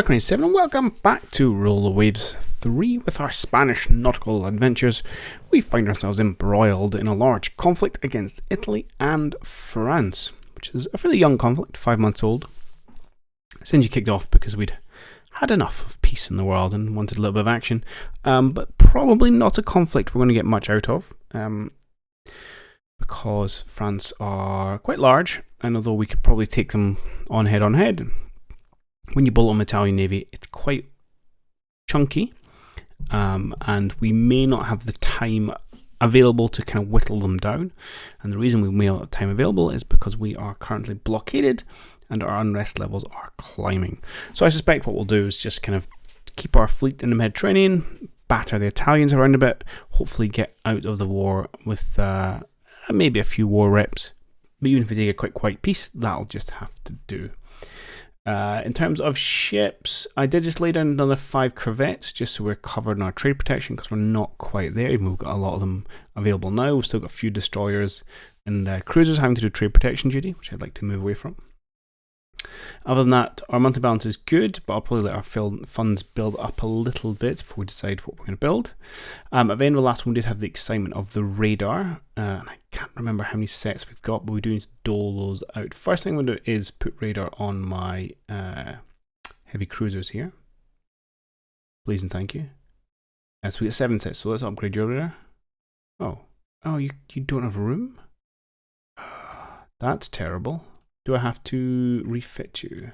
Warrior27 and welcome back to Roll the Waves 3 with our Spanish nautical adventures. We find ourselves embroiled in a large conflict against Italy and France, which is a fairly young conflict, 5 months old. Since you kicked off because we'd had enough of peace in the world and wanted a little bit of action, but probably not a conflict we're going to get much out of, because France are quite large, and although we could probably take them on head, when you bolt on the Italian Navy, it's quite chunky, and we may not have the time available to kind of whittle them down. And the reason we may not have time available is because we are currently blockaded and our unrest levels are climbing. So I suspect what we'll do is just kind of keep our fleet in the Mediterranean, batter the Italians around a bit, hopefully get out of the war with maybe a few war reps. But even if we take a quick peace, that'll just have to do. In terms of ships, I did just lay down another 5 corvettes just so we're covered in our trade protection, because we're not quite there, even though we've got a lot of them available now. We've still got a few destroyers and cruisers having to do trade protection duty, which I'd like to move away from. Other than that, our monthly balance is good, but I'll probably let our funds build up a little bit before we decide what we're going to build. At the end of the last one, we did have the excitement of the radar, and I can't remember how many sets we've got, but we do need to dole those out. First thing I'm going to do is put radar on my heavy cruisers here. Please and thank you. So we got 7 sets, so let's upgrade your radar. Oh, you don't have room? That's terrible. Do I have to refit you?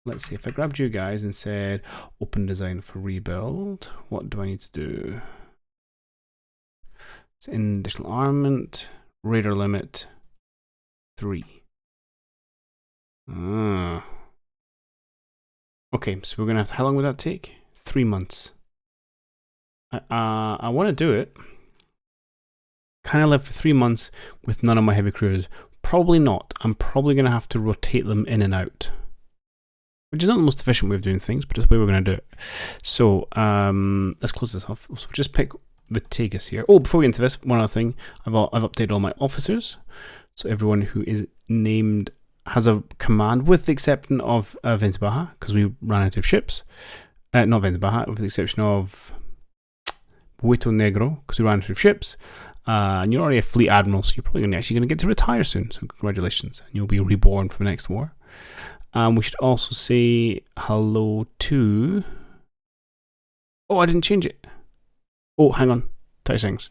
Let's see, if I grabbed you guys and said open design for rebuild, what do I need to do? It's additional armament, radar limit 3. Okay, so we're gonna have to, how long would that take? 3 months. I want to do it. Can I live for 3 months with none of my heavy cruisers? Probably not. I'm probably going to have to rotate them in and out, which is not the most efficient way of doing things, but it's the way we're going to do it. So let's close this off. So just pick Vitegas here. Oh, before we get into this, one other thing. I've updated all my officers. So everyone who is named has a command, with the exception of Venta Baja, because we ran out of ships. Not Venta Baja, with the exception of Puerto Negro, because we ran out of ships. And you're already a fleet admiral, so you're probably actually going to get to retire soon. So congratulations, and you'll be reborn for the next war. We should also say hello to. Oh, I didn't change it. Oh, hang on, 30 seconds.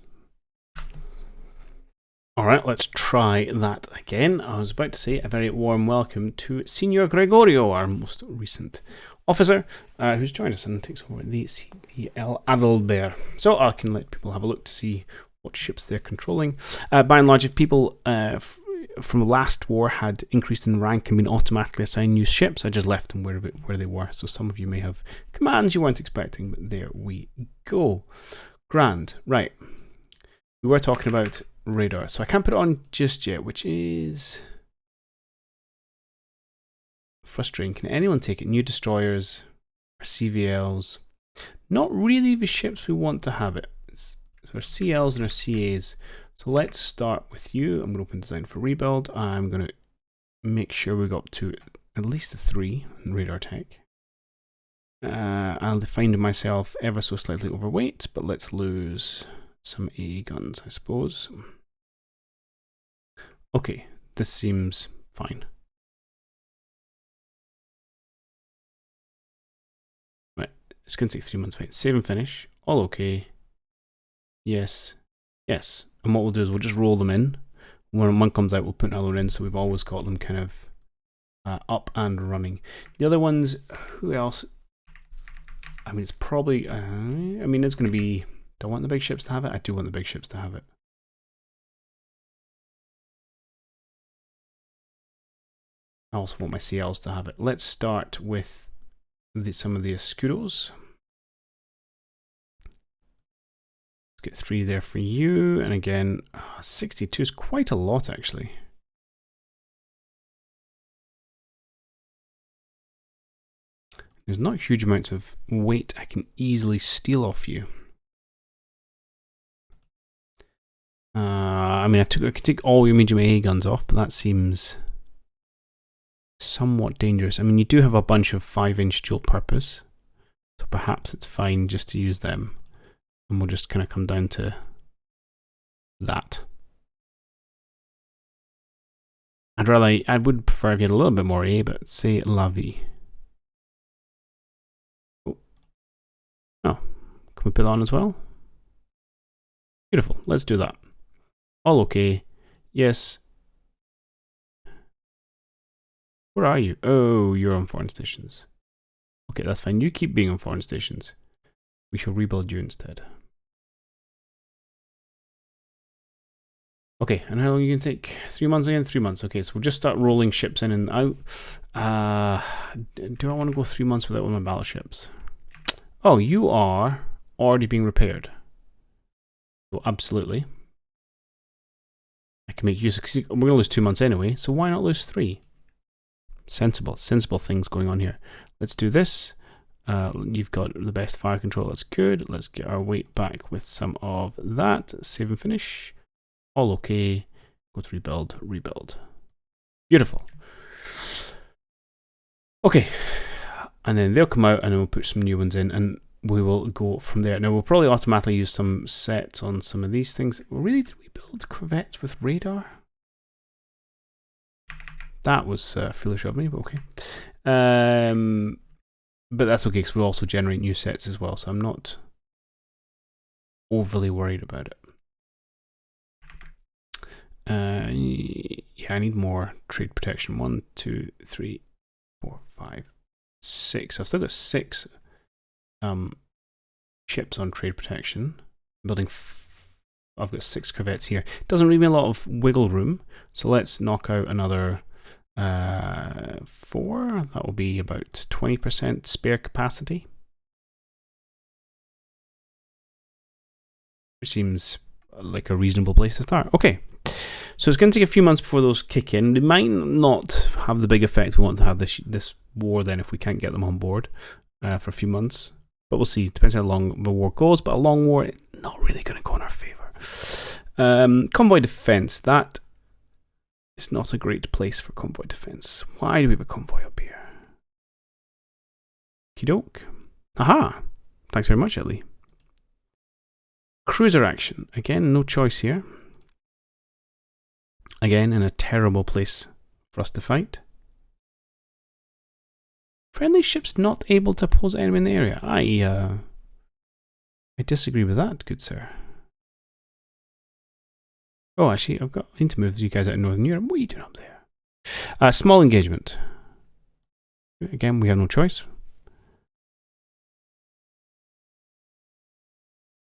All right, let's try that again. I was about to say a very warm welcome to Senor Gregorio, our most recent officer, who's joined us and takes over the CPL Adalbert. So I can let people have a look to see what ships they're controlling. By and large, if people from the last war had increased in rank and been automatically assigned new ships, I just left them where they were. So some of you may have commands you weren't expecting, but there we go. Grand. Right. We were talking about radar, so I can't put it on just yet, which is frustrating. Can anyone take it? New destroyers or CVLs? Not really the ships we want to have it. So our CLs and our CAs. So let's start with you. I'm going to open design for rebuild. I'm going to make sure we go up to at least a 3 in radar tech. I'll find myself ever so slightly overweight, but let's lose some AA guns, I suppose. Okay, this seems fine. Right, it's going to take 3 months. Wait, save and finish. All okay. Yes. And what we'll do is we'll just roll them in. When one comes out, we'll put another in, so we've always got them kind of up and running. The other ones, who else? I mean, it's probably, it's going to be, do I want the big ships to have it? I do want the big ships to have it. I also want my CLs to have it. Let's start with some of the escudos. Get 3 there for you, and again, 62 is quite a lot actually. There's not huge amounts of weight I can easily steal off you. I could take all your medium AA guns off, but that seems somewhat dangerous. I mean, you do have a bunch of 5-inch dual purpose, so perhaps it's fine just to use them. And we'll just kind of come down to that. I would prefer if you had a little bit more A, but say La Vie. Oh, can we put that on as well? Beautiful, let's do that. All okay. Yes. Where are you? Oh, you're on foreign stations. Okay, that's fine. You keep being on foreign stations. We shall rebuild you instead. Okay, and how long are you going to take? 3 months again? 3 months. Okay, so we'll just start rolling ships in and out. Do I want to go 3 months without one of my battleships? Oh, you are already being repaired. So absolutely. I can make use of, because we're going to lose 2 months anyway, so why not lose 3? Sensible things going on here. Let's do this. You've got the best fire control, that's good. Let's get our weight back with some of that. Save and finish. All okay. Go to rebuild. Beautiful. Okay. And then they'll come out and then we'll put some new ones in and we will go from there. Now we'll probably automatically use some sets on some of these things. Really, did we build corvettes with radar? That was foolish of me, but okay. But that's okay because we'll also generate new sets as well, so I'm not overly worried about it. Yeah, I need more trade protection. 1, 2, 3, 4, 5, 6. I've still got 6 ships on trade protection. I'm building. I've got 6 corvettes here. It doesn't leave me a lot of wiggle room, so let's knock out another 4. That will be about 20% spare capacity, which seems like a reasonable place to start. Okay. So it's going to take a few months before those kick in. They might not have the big effect we want to have this war then if we can't get them on board for a few months. But we'll see. Depends how long the war goes. But a long war, it's not really going to go in our favour. Convoy defence. That is not a great place for convoy defence. Why do we have a convoy up here? Okey-doke. Aha! Thanks very much, Ellie. Cruiser action. Again, no choice here. Again, in a terrible place for us to fight. Friendly ships not able to oppose enemy in the area. I disagree with that, good sir. Oh, actually, I need to move you guys out of Northern Europe. What are you doing up there? Small engagement. Again, we have no choice.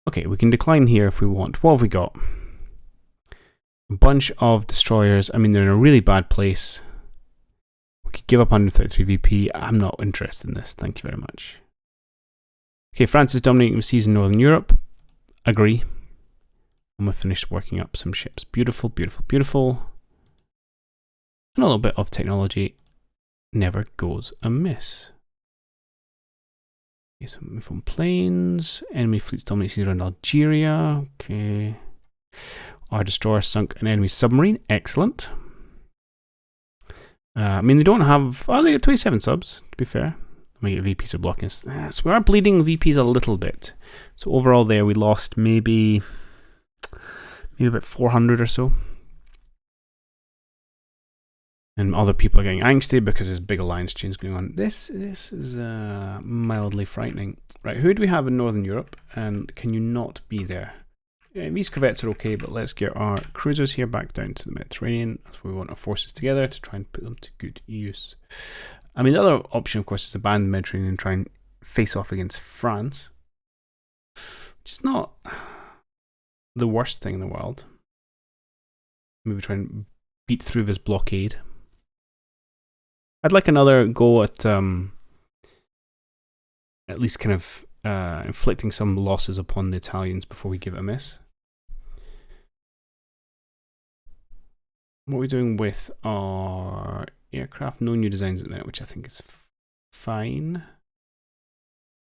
Okay, we can decline here if we want. What have we got? A bunch of destroyers. I mean, they're in a really bad place. We could give up 133 VP. I'm not interested in this. Thank you very much. Okay, France is dominating the seas in Northern Europe. Agree. And we've finished working up some ships. Beautiful, beautiful, beautiful. And a little bit of technology never goes amiss. Okay, so move on planes. Enemy fleets dominating around Algeria. Okay. Our destroyer sunk an enemy submarine. Excellent. I mean, they don't have... Oh, they got 27 subs, to be fair. We get VPs are blocking us. So we are bleeding VPs a little bit. So overall there, we lost maybe about 400 or so. And other people are getting angsty because there's big alliance chains going on. This is mildly frightening. Right, who do we have in Northern Europe? And can you not be there? Yeah, these corvettes are okay, but let's get our cruisers here back down to the Mediterranean. That's where we want our forces together to try and put them to good use. I mean, the other option, of course, is to ban the Mediterranean and try and face off against France, which is not the worst thing in the world. Maybe try and beat through this blockade. I'd like another go at least kind of inflicting some losses upon the Italians before we give it a miss. What are we doing with our aircraft? No new designs at the minute, which I think is fine.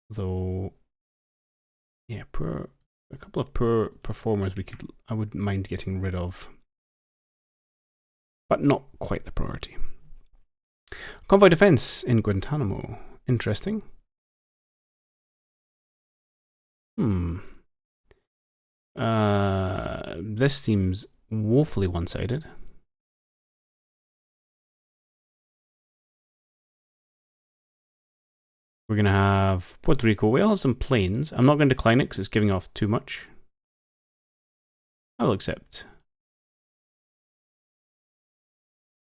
Though, yeah, a couple of poor performers I wouldn't mind getting rid of. But not quite the priority. Convoy defense in Guantanamo. Interesting. This seems woefully one-sided. We're going to have Puerto Rico. We'll have some planes. I'm not going to decline it because it's giving off too much. I'll accept.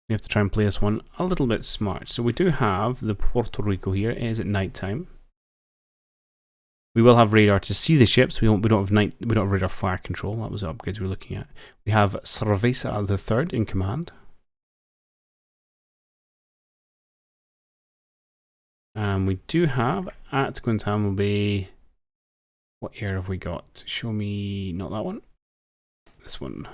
We have to try and play this one a little bit smart. So we do have the Puerto Rico here. It is at night time. We will have radar to see the ships. We don't have radar fire control. That was the upgrades we were looking at. We have Cerveza the Third in command. And we do have at Guantanamo Bay. What air have we got? Show me, not that one. This one.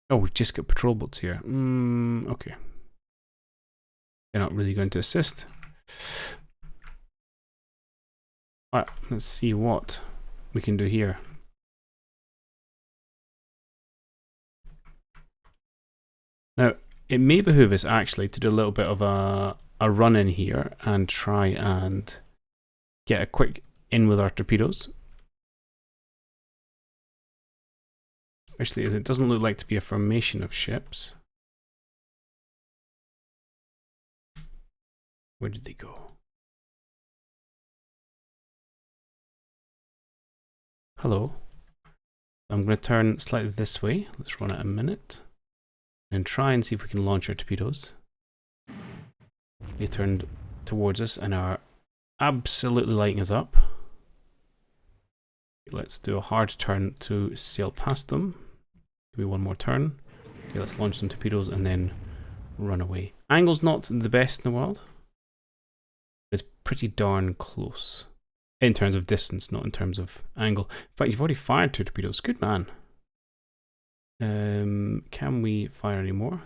Oh, we've just got patrol boats here. Okay. They're not really going to assist. Alright, let's see what we can do here. Now, it may behoove us actually to do a little bit of a run in here and try and get a quick in with our torpedoes. Especially as it doesn't look like to be a formation of ships. Where did they go? Hello. I'm going to turn slightly this way. Let's run it a minute. And try and see if we can launch our torpedoes. They turned towards us and are absolutely lighting us up. Let's do a hard turn to sail past them. Give me one more turn. Okay, let's launch some torpedoes and then run away. Angle's not the best in the world. It's pretty darn close. In terms of distance, not in terms of angle. In fact, you've already fired 2 torpedoes. Good man. Can we fire any more?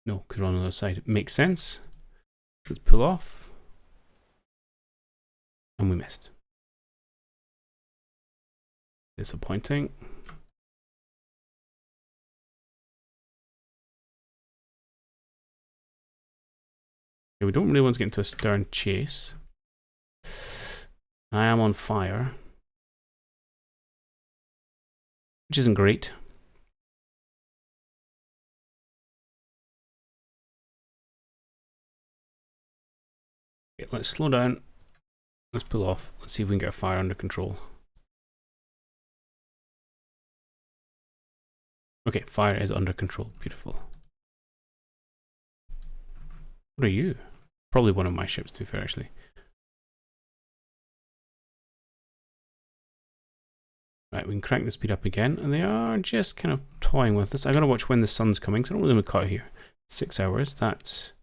No, because we're on the other side. Makes sense. Let's pull off. And we missed. Disappointing. Okay, we don't really want to get into a stern chase. I am on fire. Which isn't great. Okay, let's slow down. Let's pull off. Let's see if we can get a fire under control. Okay, fire is under control. Beautiful. What are you? Probably one of my ships, to be fair, actually. Right, we can crank the speed up again, and they are just kind of toying with us. I gotta watch when the sun's coming, so I don't really want to cut here. 6 hours, that's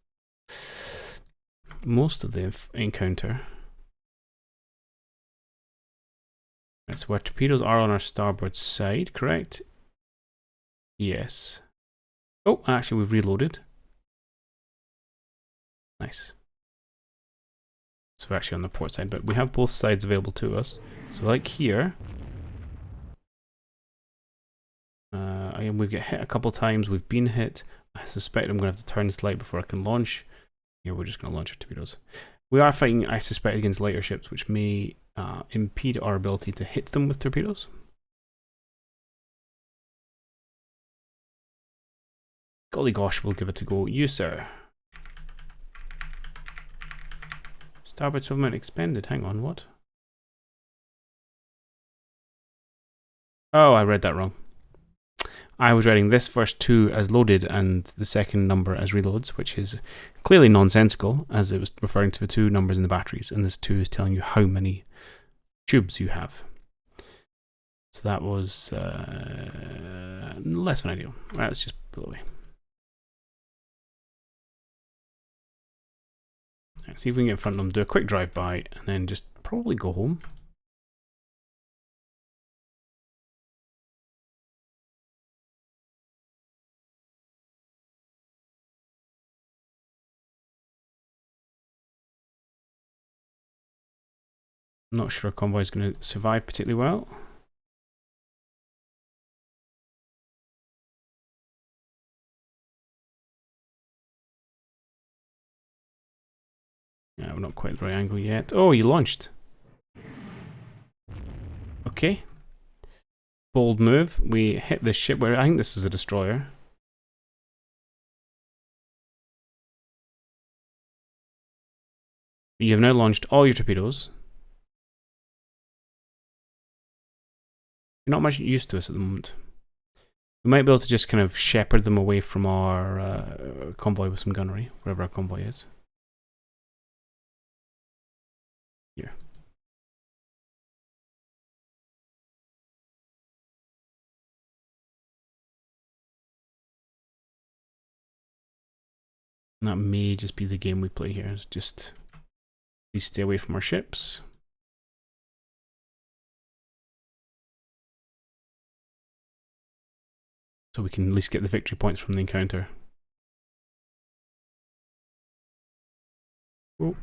most of the encounter. Right, so our torpedoes are on our starboard side, correct? Yes. Oh, actually we've reloaded. Nice. So we're actually on the port side, but we have both sides available to us. So like here, we've got hit a couple times, we've been hit. I suspect I'm going to have to turn this light before I can launch. Here we're just going to launch our torpedoes. We are fighting, I suspect, against lighter ships, which may impede our ability to hit them with torpedoes. Golly gosh, we'll give it a go. You, sir. Starboard swimmer expended. Hang on, what? Oh, I read that wrong. I was writing this first 2 as loaded and the second number as reloads, which is clearly nonsensical, as it was referring to the 2 numbers in the batteries, and this 2 is telling you how many tubes you have. So that was less than ideal. Right, let's just pull away. Right, see if we can get in front of them, do a quick drive-by, and then just probably go home. I'm not sure our convoy is going to survive particularly well. we're not quite the right angle yet. Oh, you launched. Okay. Bold move. We hit this ship where I think this is a destroyer. You have now launched all your torpedoes. You're not much used to us at the moment. We might be able to just kind of shepherd them away from our convoy with some gunnery, wherever our convoy is. Here. That may just be the game we play here. Is just please stay away from our ships. So we can at least get the victory points from the encounter. Oh.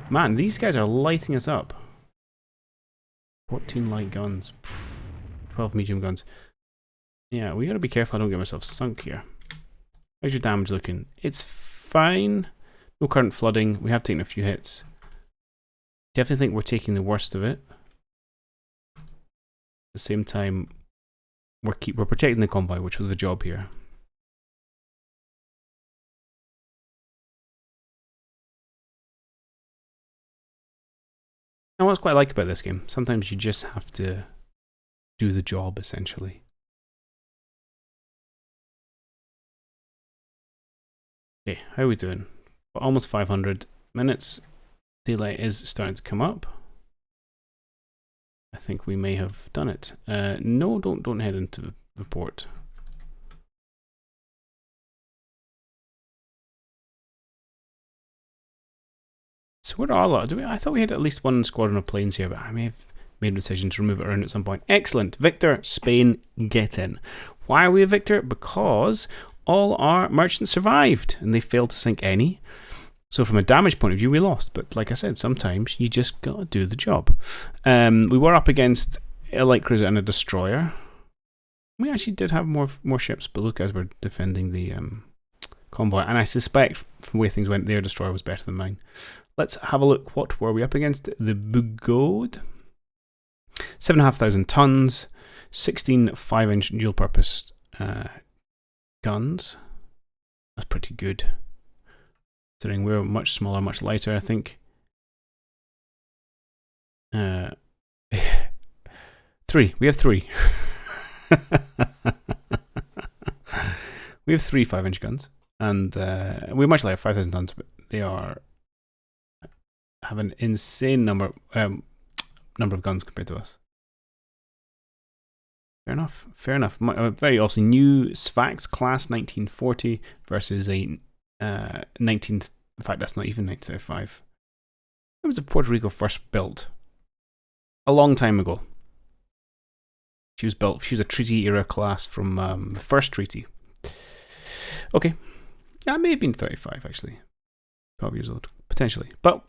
Man, these guys are lighting us up. 14 light guns. 12 medium guns. Yeah, we gotta be careful I don't get myself sunk here. How's your damage looking? It's fine. No current flooding. We have taken a few hits. Definitely think we're taking the worst of it. At the same time, we're protecting the convoy, which was the job here. And what's quite I like about this game, sometimes you just have to do the job, essentially. Okay, how are we doing? We're almost 500 minutes. Daylight is starting to come up. I think we may have done it. No, don't head into the port. So where are all? I thought we had at least one squadron of planes here, but I may have made a decision to remove it around at some point. Excellent. Victor, Spain, get in. Why are we a victor? Because all our merchants survived and they failed to sink any. So from a damage point of view, we lost. But like I said, sometimes you just gotta do the job. We were up against a light cruiser and a destroyer. We actually did have more ships, but look, as we're defending the convoy, and I suspect from the way things went, their destroyer was better than mine. Let's have a look. What were we up against? The Bugode. 7,500 tons, 16 5-inch dual-purpose guns. That's pretty good. Considering we're much smaller, much lighter, I think. 3. We have 3. We have 3 5-inch guns, and we're much lighter, 5,000 tons, but they have an insane number of guns compared to us. Fair enough. Fair enough. Very obviously new Sfax class 1940 versus a 19. In fact, that's not even 1975. It was a Puerto Rico first built a long time ago. She was built. She was a treaty era class from the first treaty. Okay, that may have been 35 actually. 12 years old potentially, but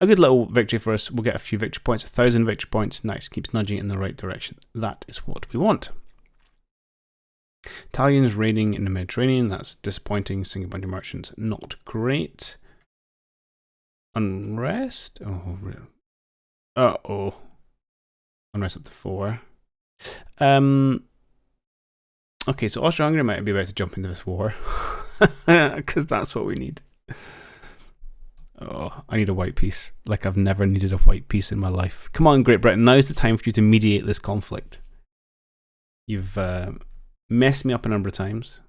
a good little victory for us. We'll get a few victory points, 1,000 victory points. Nice, keeps nudging it in the right direction. That is what we want. Italians raiding in the Mediterranean. That's disappointing. Sinking a bunch of merchants. Not great. Unrest. Oh, really? Uh-oh. Unrest up to 4. Okay, so Austria-Hungary might be about to jump into this war. Because that's what we need. Oh, I need a white peace. Like I've never needed a white peace in my life. Come on, Great Britain. Now's the time for you to mediate this conflict. You've messed me up a number of times.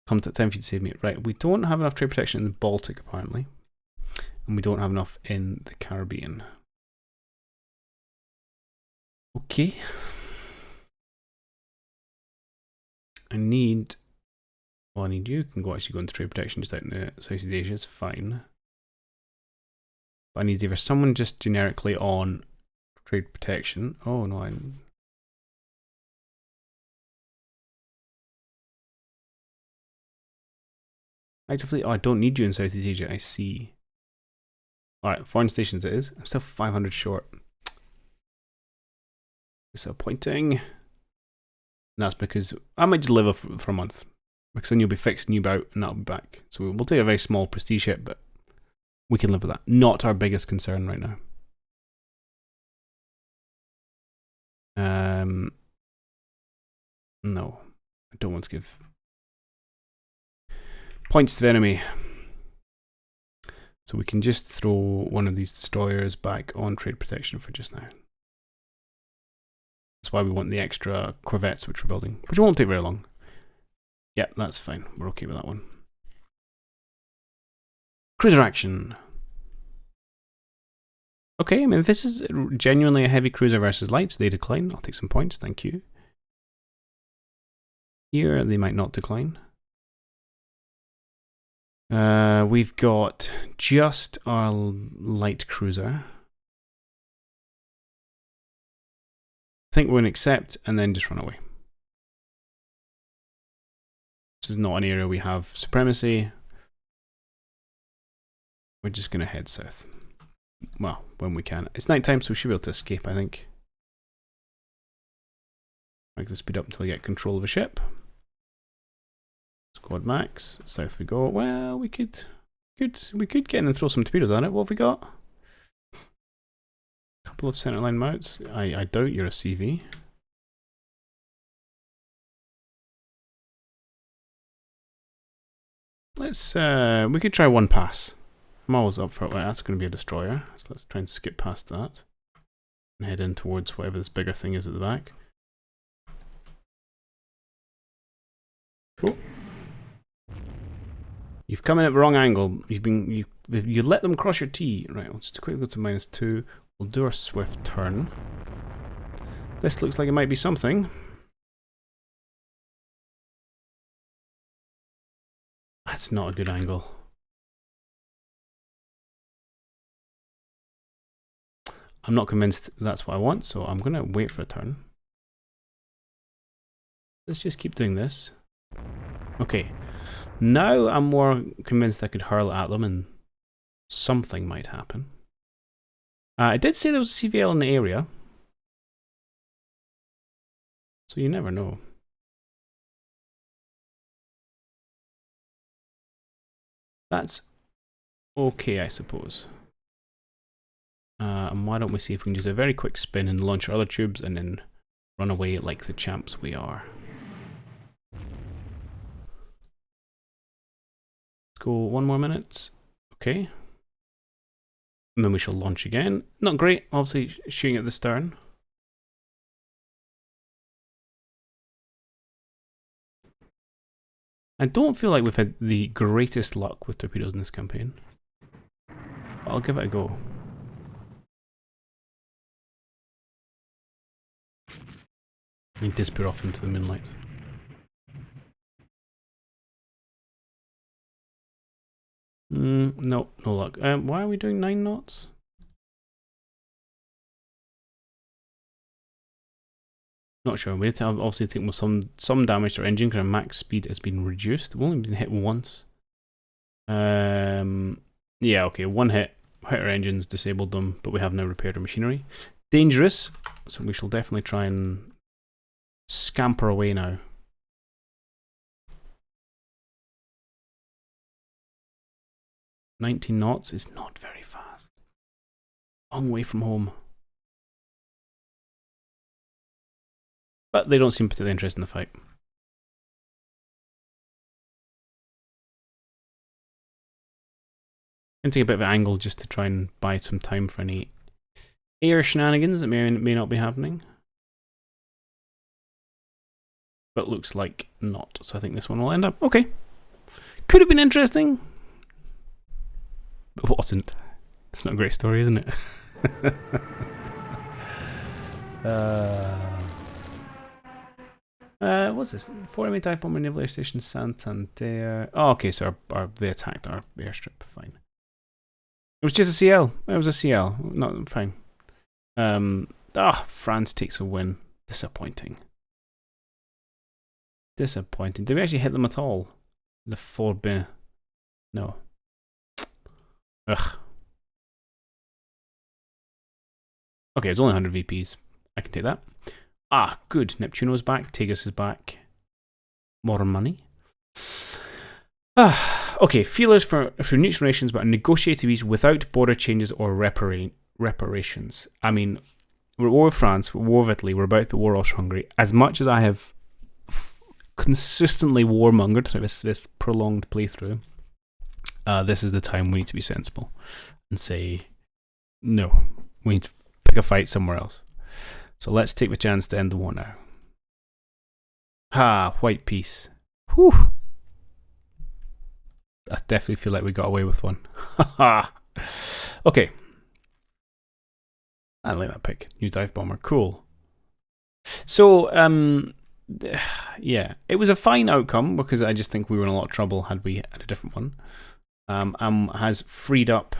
Come to time for you to save me. Right, we don't have enough trade protection in the Baltic, apparently. And we don't have enough in the Caribbean. Okay. I need you. You can actually go into trade protection just out in Southeast Asia. It's fine. But I need either someone just generically on trade protection. Oh no, I'm. Actively, oh, I don't need you in Southeast Asia. I see. Alright, foreign stations it is. I'm still 500 short. Disappointing. And that's because I might just live for a month. Because then you'll be fixed and you'll be out and that'll be back. So we'll take a very small prestige ship, but we can live with that. Not our biggest concern right now. No, I don't want to give points to the enemy. So we can just throw one of these destroyers back on trade protection for just now. That's why we want the extra corvettes which we're building, which won't take very long. Yeah, that's fine. We're okay with that one. Cruiser action. Okay, I mean, if this is genuinely a heavy cruiser versus light, they decline. I'll take some points, thank you. Here, they might not decline. We've got just our light cruiser. I think we're going to accept and then just run away. This is not an area we have supremacy. We're just going to head south. Well, when we can. It's night time, so we should be able to escape, I think. Make the speed up until we get control of a ship. Squad max. South we go. Well, we could get in and throw some torpedoes on it. What have we got? A couple of centerline mounts. I doubt you're a CV. Let's we could try one pass. I'm always up for it. Well, that's going to be a destroyer. So let's try and skip past that and head in towards whatever this bigger thing is at the back. Cool. You've come in at the wrong angle. You let them cross your T. Right, let's just quickly go to -2. We'll do our swift turn. This looks like it might be something. That's not a good angle. I'm not convinced that's what I want, so I'm going to wait for a turn. Let's just keep doing this. Okay. Now I'm more convinced I could hurl at them and something might happen. I did say there was a CVL in the area. So you never know. That's okay, I suppose. And why don't we see if we can do a very quick spin and launch our other tubes and then run away like the champs we are. Let's go 1 more minute. Okay. And then we shall launch again. Not great, obviously shooting at the stern. I don't feel like we've had the greatest luck with torpedoes in this campaign. But I'll give it a go. And disappear off into the moonlight. No, no luck. Why are we doing 9 knots? Not sure. We need to obviously take some damage to our engine because our max speed has been reduced. We've only been hit once. Yeah, okay, 1 hit. Hit our engines, disabled them, but we have now repaired our machinery. Dangerous, so we shall definitely try and scamper away now. "19 knots is not very fast. Long way from home. But they don't seem particularly interested in the fight. I'm going to take a bit of an angle just to try and buy some time for any air shenanigans that may not be happening. But looks like not, so I think this one will end up okay. Could have been interesting, but wasn't. It's not a great story, isn't it? What's this? 4 enemy type bomber naval air station Santander. Oh, okay, so they attacked our airstrip. Fine. It was just a CL. It was a CL. Not fine. France takes a win. Disappointing. Disappointing. Did we actually hit them at all? The 4B. No. Ugh. Okay, it's only 100 VPs. I can take that. Ah, good. Neptuno's back. Tegus is back. More money. Okay, feelers for neutral nations, but negotiated peace without border changes or reparations. I mean, we're at war with France, we're at war with Italy, we're about to war with Austria-Hungary. As much as I have consistently warmongered through this prolonged playthrough, this is the time we need to be sensible and say, no, we need to pick a fight somewhere else. So let's take the chance to end the war now. White peace. Whew. I definitely feel like we got away with one. Okay. I like that pick. New dive bomber. Cool. So, yeah, it was a fine outcome because I just think we were in a lot of trouble had we had a different one. Has freed up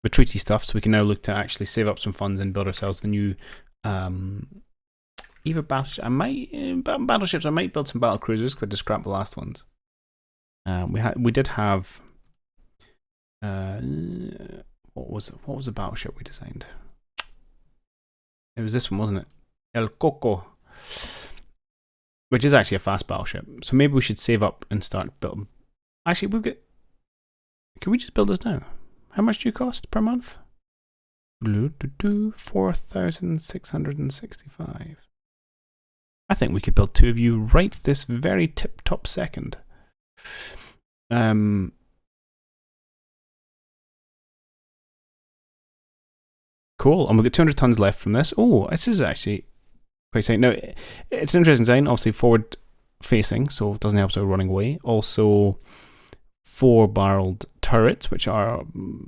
the treaty stuff, so we can now look to actually save up some funds and build ourselves the new either battleships. Battleships. I might build some battle cruisers because I just scrapped the last ones. We did have what was the battleship we designed? It was this one, wasn't it? El Coco, which is actually a fast battleship. So maybe we should save up and start building. Actually, can we just build this now? How much do you cost per month? 4,665. I think we could build 2 of you right this very tip-top second. Cool, and we've got 200 tons left from this. Oh, this is actually quite exciting. Now, it's an interesting design, obviously forward facing, so it doesn't help us running away. Also, 4-barreled turrets, which are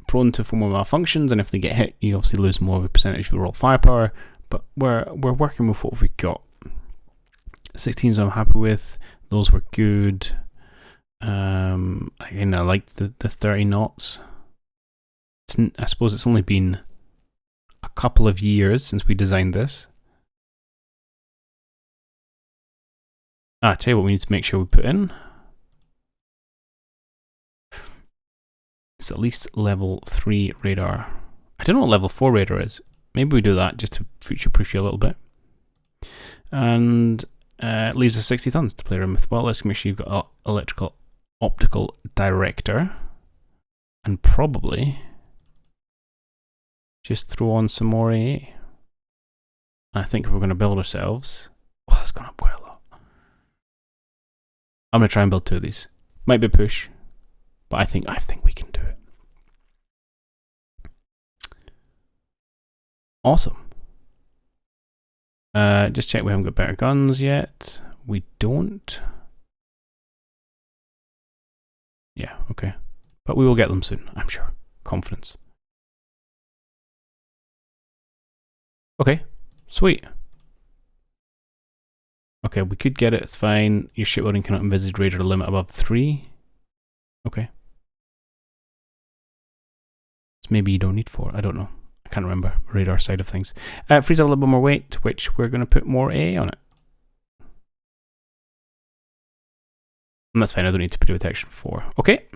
prone to form malfunctions, and if they get hit, you obviously lose more of a percentage of your raw firepower. But we're working with what we've got. 16s I'm happy with. Those were good. Again, I like the 30 knots. I suppose it's only been a couple of years since we designed this. Tell you what we need to make sure we put in. It's at least level 3 radar. I don't know what level 4 radar is. Maybe we do that just to future-proof you a little bit. And it leaves us 60 tons to play around with. Well, let's make sure you've got electrical optical director. And probably just throw on some more AA. I think we're going to build ourselves. Oh, that's gone up quite a lot. I'm going to try and build 2 of these. Might be a push, but I think we can do it. Awesome. Just check we haven't got better guns yet. We don't. Yeah, okay. But we will get them soon, I'm sure. Confidence. Okay, sweet. Okay, we could get it, it's fine. Your shipbuilding cannot envisage radar limit above 3. Okay. So maybe you don't need 4, I don't know. I can't remember radar side of things. Frees up a little bit more weight, which we're going to put more A on it. And that's fine, I don't need to put protection 4. Okay.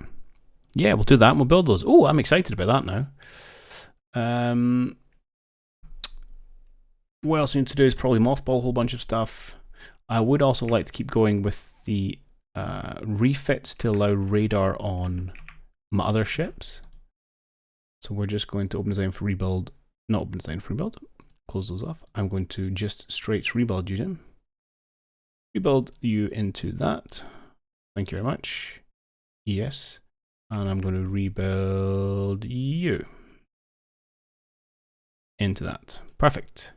Yeah, we'll do that and we'll build those. Oh, I'm excited about that now. What else we need to do is probably mothball a whole bunch of stuff. I would also like to keep going with the refits to allow radar on my other ships. So we're just going to open design for rebuild, not open design for rebuild, close those off. I'm going to just straight rebuild you in. Rebuild you into that. Thank you very much. Yes. And I'm going to rebuild you into that. Perfect.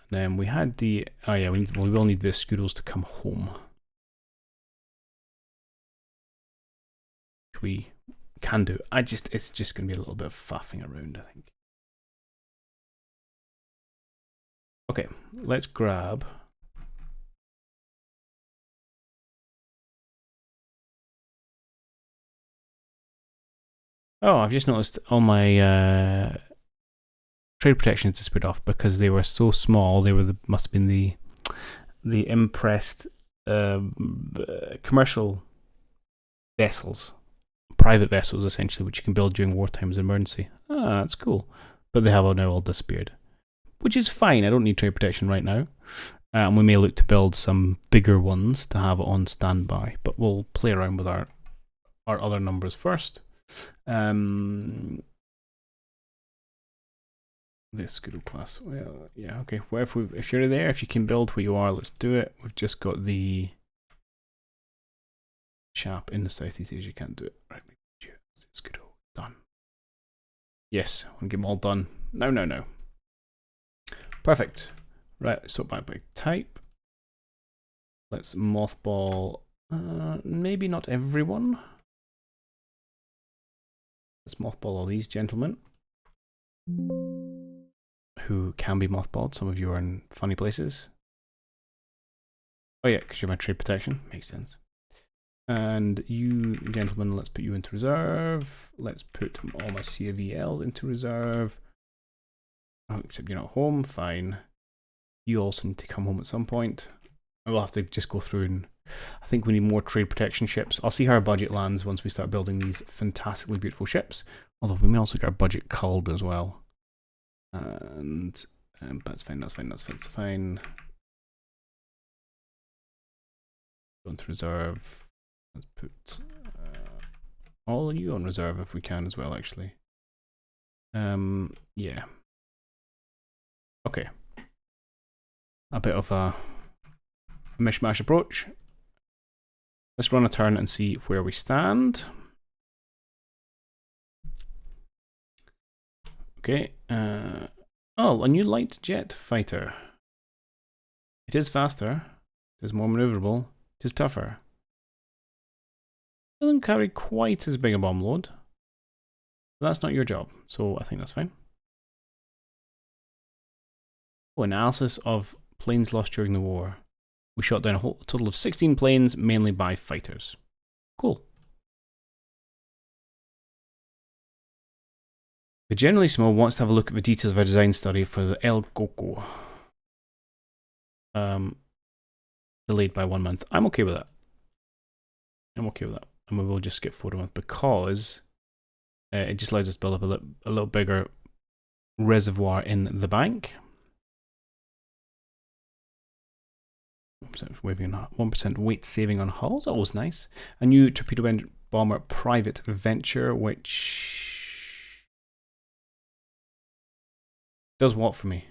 And then we had the, oh yeah, we will need the Scudos to come home. Which we can do. It's just going to be a little bit of faffing around, I think. Okay, let's grab. Oh, I've just noticed all my trade protections disappeared off because they were so small. They were must have been the impressed commercial vessels, private vessels essentially, which you can build during wartime as an emergency. Ah, that's cool. But they have now all disappeared, which is fine. I don't need trade protection right now. And we may look to build some bigger ones to have on standby, but we'll play around with our other numbers first. This good class. Well, yeah, okay. Well, if you're there, if you can build where you are, let's do it. We've just got the chap in the Southeast Asia can't do it. Right, it's good. Done. Yes, I want to get them all done. No. Perfect. Right, let's sort by type. Let's mothball. Maybe not everyone. Let's mothball all these gentlemen who can be mothballed. Some of you are in funny places. Oh yeah, because you're my trade protection. Makes sense. And you gentlemen, let's put you into reserve. Let's put all my CVLs into reserve. Oh, except you're not home. Fine. You also need to come home at some point. We'll have to just go through and I think we need more trade protection ships. I'll see how our budget lands once we start building these fantastically beautiful ships. Although we may also get our budget culled as well. And that's fine. Go into reserve. Let's put all of you on reserve if we can as well, actually. Yeah. Okay. A bit of a mishmash approach. Let's run a turn and see where we stand. Okay. Oh, a new light jet fighter. It is faster. It is more maneuverable. It is tougher. It doesn't carry quite as big a bomb load. But that's not your job, so I think that's fine. Oh, analysis of planes lost during the war. We shot down a total of 16 planes, mainly by fighters. Cool. The Generalissimo wants to have a look at the details of our design study for the El Coco. Delayed by 1 month. I'm okay with that. And we will just skip forward a month because it just allows us to build up a little bigger reservoir in the bank. 1% weight saving on hulls, always nice. A new torpedo bomber private venture, which does what for me?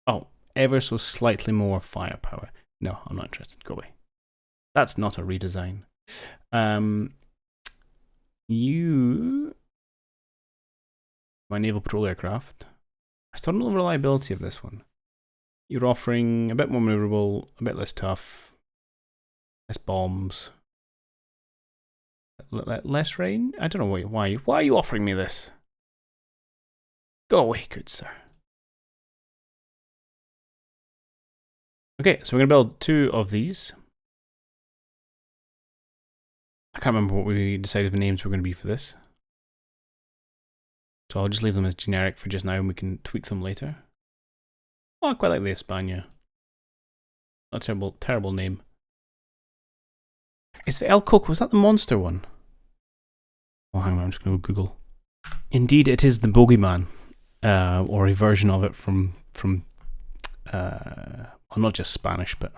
Oh, ever so slightly more firepower. No, I'm not interested. Go away. That's not a redesign. My naval patrol aircraft. I still don't know the reliability of this one. You're offering a bit more maneuverable, a bit less tough, less bombs, less rain? I don't know why. Why are you offering me this? Go away, good sir. Okay, so we're going to build 2 of these. I can't remember what we decided the names were going to be for this. So I'll just leave them as generic for just now and we can tweak them later. Oh, I quite like the España. Not a terrible name. Is the El Coco, was that the monster one? Oh, hang on, I'm just going to Google. Indeed, it is the Bogeyman, or a version of it from well, not just Spanish, but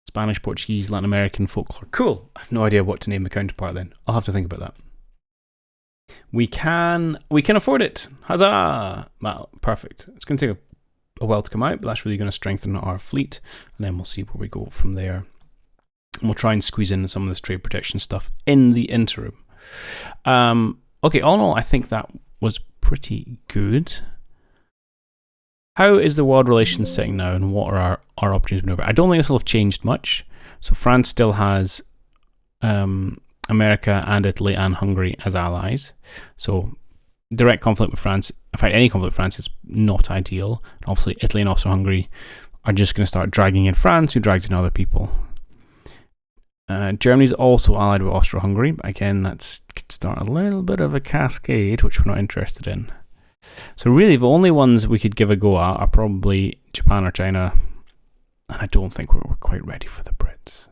Spanish, Portuguese, Latin American folklore. Cool. I have no idea what to name the counterpart then. I'll have to think about that. We can afford it. Huzzah! Well, perfect. It's going to take a while to come out, but that's really going to strengthen our fleet, and then we'll see where we go from there. And we'll try and squeeze in some of this trade protection stuff in the interim. Okay, all in all, I think that was pretty good. How is the world relations sitting now, and what are our opportunities maneuver? I don't think this will have changed much. So France still has America and Italy and Hungary as allies. So direct conflict with France, in fact any conflict with France is not ideal. Obviously Italy and also Hungary are just going to start dragging in France, who drags in other people. Germany's also allied with Austro-Hungary, but again that could start a little bit of a cascade, which we're not interested in. So really the only ones we could give a go at are probably Japan or China, and I don't think we're quite ready for the Brits.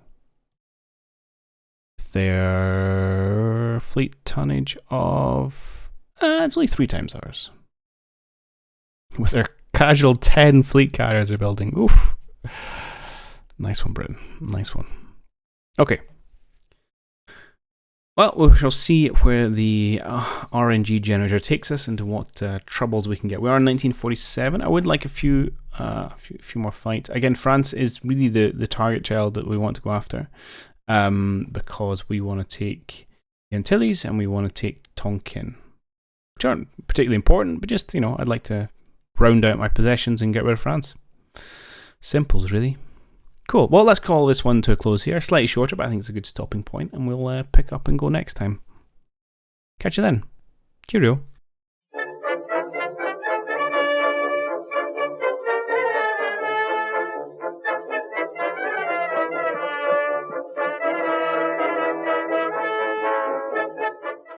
Their fleet tonnage of it's only 3 times ours. With their casual 10 fleet carriers are building. Oof. Nice one, Britain. Nice one. Okay. Well, we shall see where the RNG generator takes us, into what troubles we can get. We are in 1947. I would like a few more fights. Again, France is really the target child that we want to go after, because we want to take the Antilles and we want to take Tonkin, which aren't particularly important, but just, I'd like to round out my possessions and get rid of France. Simples, really. Cool. Well, let's call this one to a close here. Slightly shorter, but I think it's a good stopping point, and we'll pick up and go next time. Catch you then. Cheerio.